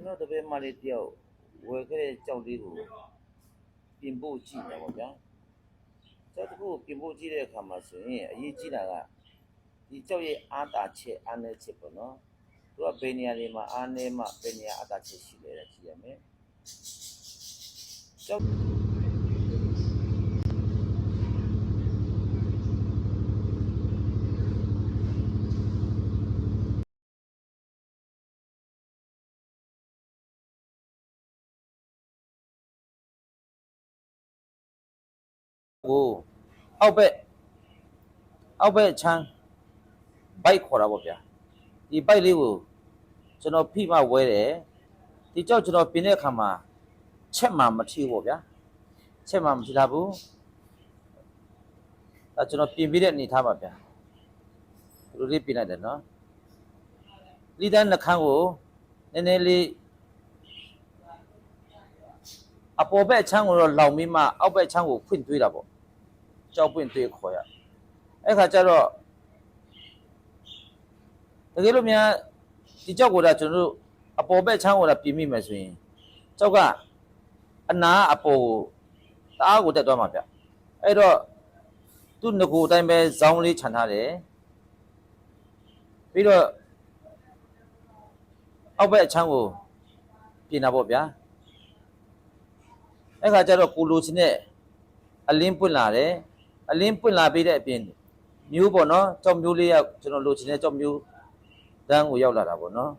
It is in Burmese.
ကျွန်တော်တပည့်မလေးတယောက်ဝယ်ခဲ့တဲ့ကြောက်လေးကိုပြင်ဖို့ကြည့်နေပါဗျာကြောက်တစ်ခုပြင်ဖို့ကြည့်တဲ့အခါမှာဆိုရင်အရေးကြီးတာကဒီကြောက်ရဲ့အားတာချက်အားနည်းချက်ပေါ့နော်သူကဘယ်နေရာတွေမှာအားနည်းမှဘယ်နေရာအားတာချက်ရှိလဲကြည့်ရမယ်ကြောက်ကိုအောက်ဘက်ချမ်းဘိုက်ခေါ်တာပေါ့ဗျာဒီဘိုက်လေးကိုကျွန်တော်ဖိမှဝဲတယ်ဒီကြောက်ကျွန်တော်ပြင်တဲ့အခါမှာချက်မှမထီဘူးပေါ့ဗျာချက်မှမထီလာဘူးအဲကျွန်တော်ပြင်ပြီးတဲ့အနေထားပါဗျာဒီလိုလေးပြင်လိုက်တယ်နော်လိတန်းနှခမ်းကိုနည်းနည်းလေးအပေါ်ဘက်ချမ်းကိုတော့လောင်ပြီးမှအောက်ဘက်ချမ်းကိုဖွင့်သွေးတာပေါ့ကြောက်ပွင့်သွေးခေါ်ရအဲ့ခါကျတော့တကယ်လို့များဒီကြောက်ကိုဒါကျွန်တော်တို့အပေါ်ဘက်ချမ်းကိုဒါပြင်မိမယ်ဆိုရင်ကြောက်ကအနာအပေါ်ကိုတအားကိုတက်သွားမှာဗျအဲ့တော့သူ့ငကိုအတိုင်းပဲဇောင်းလေးခြံထားတယ်ပြီးတော့အောက်ဘက်အချမ်းကိုပြင်တာပေါ့ဗျာအဲ့ခါကျတော့ကိုလိုချင်တဲ့အလင်းပွင့်လာတယ်အလင်းပွင့်လာပြီးတဲ့အပြင်မျိုးပေါ့နော်ကြောက်မျိုးလေးကကျွန်တော်လိုချင်တဲ့ကြောက်မျိုးတန်းကိုရောက်လာတာပေါ့နော်